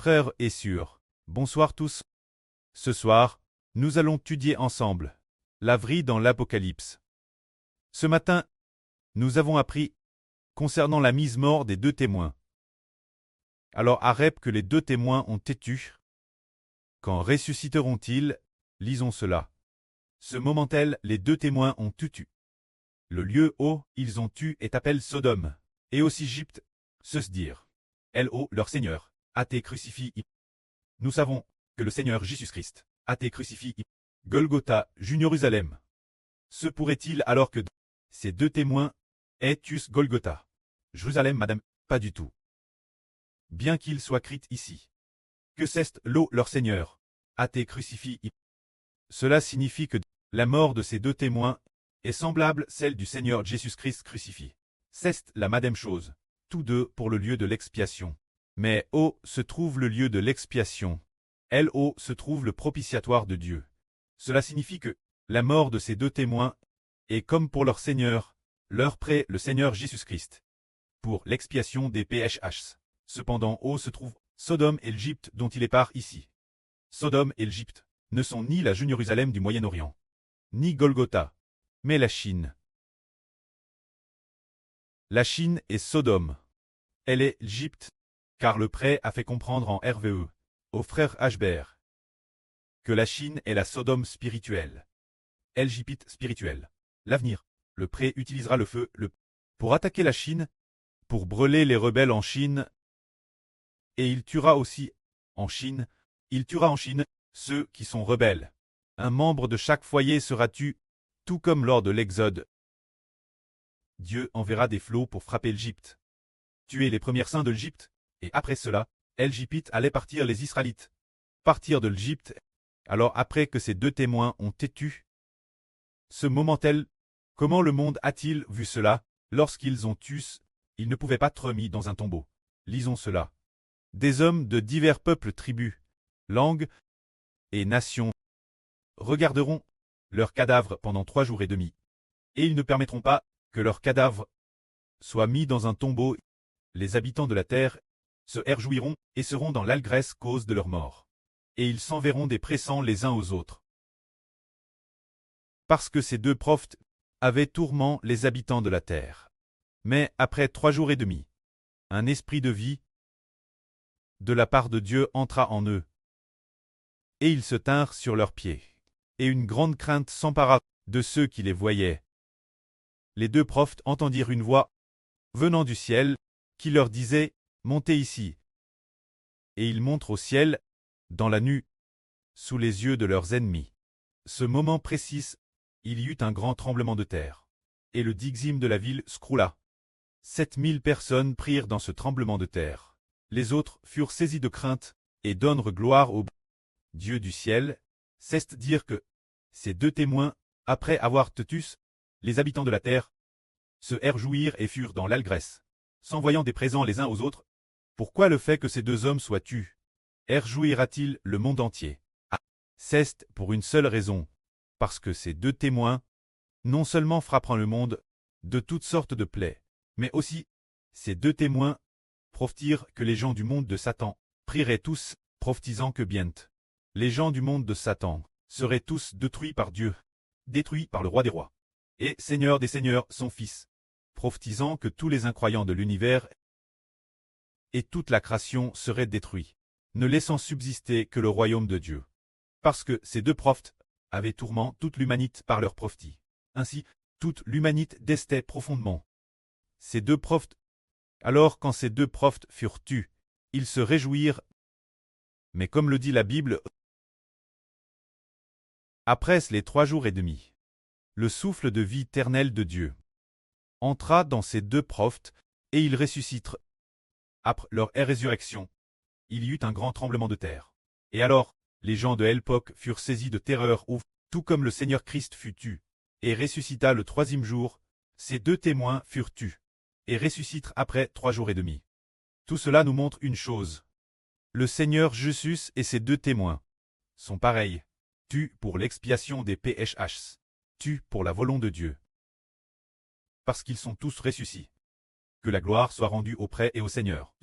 frères et sœurs, bonsoir tous. Ce soir, nous allons étudier ensemble la vie dans l'Apocalypse. Ce matin, nous avons appris concernant la mise mort des deux témoins. Alors arrête que les deux témoins ont têtu. Quand ressusciteront-ils? Lisons cela. Ce moment-tel, les deux témoins ont tutu. Le lieu où ils ont tu est appelé Sodome, et aussi Égypte, se dire. L.O. leur Seigneur, a été crucifié. Nous savons que le Seigneur Jésus-Christ a été crucifié. Golgotha, Jérusalem. Se pourrait-il alors que ces deux témoins aient tué Golgotha? Jérusalem, madame, pas du tout. Bien qu'il soit écrit ici que c'est l'eau leur Seigneur a été crucifié. Cela signifie que la mort de ces deux témoins est semblable à celle du Seigneur Jésus-Christ crucifié. C'est la même chose, tous deux pour le lieu de l'expiation. Mais où se trouve le lieu de l'expiation? Là-haut se trouve le propitiatoire de Dieu. Cela signifie que la mort de ces deux témoins est comme pour leur Seigneur, leur près le Seigneur Jésus-Christ, pour l'expiation des PHs. Cependant où se trouve Sodome et l'Égypte dont il est part ici. Sodome et l'Égypte ne sont ni la Jérusalem du Moyen-Orient, ni Golgotha, mais la Chine. La Chine est Sodome. Elle est l'Égypte, car le prêtre a fait comprendre en RVE, au frère Hbert, que la Chine est la Sodome spirituelle. L'Égypte spirituelle. L'avenir. Le prêtre utilisera le feu, pour attaquer la Chine, pour brûler les rebelles en Chine, et il tuera aussi, en Chine, ceux qui sont rebelles. Un membre de chaque foyer sera tué, tout comme lors de l'Exode. Dieu enverra des flots pour frapper l'Égypte, tuer les premiers saints de l'Égypte, et après cela, l'Égypte allait partir les Israélites. Partir de l'Égypte, alors après que ces deux témoins ont têtu. Ce moment-tel, comment le monde a-t-il vu cela? Lorsqu'ils ont tué, ils ne pouvaient pas être mis dans un tombeau. Lisons cela. Des hommes de divers peuples, tribus, langues et nations regarderont leurs cadavres pendant 3 jours et demi, et ils ne permettront pas que leurs cadavres soient mis dans un tombeau. Les habitants de la terre se réjouiront et seront dans l'allégresse cause de leur mort. Et ils s'enverront des pressants les uns aux autres. Parce que ces deux prophètes avaient tourment les habitants de la terre. Mais après 3 jours et demi, un esprit de vie de la part de Dieu entra en eux. Et ils se tinrent sur leurs pieds. Et une grande crainte s'empara de ceux qui les voyaient. Les deux prophètes entendirent une voix venant du ciel qui leur disait « Montez ici ». Et ils montrent au ciel, dans la nue, sous les yeux de leurs ennemis. Ce moment précis, il y eut un grand tremblement de terre. Et le dixième de la ville s'écroula. 7000 personnes prirent dans ce tremblement de terre. Les autres furent saisis de crainte, et donnèrent gloire au Dieu du ciel, c'est-à-dire que ces deux témoins, après avoir tué les habitants de la terre, se réjouirent et furent dans l'allégresse, s'envoyant des présents les uns aux autres. Pourquoi le fait que ces deux hommes soient tués réjouira-t-il le monde entier? C'est pour une seule raison, parce que ces deux témoins, non seulement frapperont le monde de toutes sortes de plaies, mais aussi, ces deux témoins prophétisent que les gens du monde de Satan prieraient tous, prophétisant que bientôt, les gens du monde de Satan seraient tous détruits par Dieu, détruits par le roi des rois, et Seigneur des seigneurs, son fils, prophétisant que tous les incroyants de l'univers et toute la création seraient détruits, ne laissant subsister que le royaume de Dieu. Parce que ces deux prophètes avaient tourment toute l'humanité par leur prophétie. Ainsi, toute l'humanité détestait profondément ces deux prophètes. Alors quand ces deux prophètes furent tués, ils se réjouirent. Mais comme le dit la Bible, après les 3 jours et demi, le souffle de vie éternelle de Dieu entra dans ces deux prophètes, et ils ressuscitèrent. Après leur résurrection, il y eut un grand tremblement de terre. Et alors, les gens de l'époque furent saisis de terreur, tout comme le Seigneur Christ fut tué, et ressuscita le 3e jour, ces deux témoins furent tués, et ressuscitèrent après 3 jours et demi. Tout cela nous montre une chose. Le Seigneur Jésus et ses deux témoins sont pareils, tués pour l'expiation des PHs, tués pour la volonté de Dieu. Parce qu'ils sont tous ressuscités. Que la gloire soit rendue auprès et au Seigneur.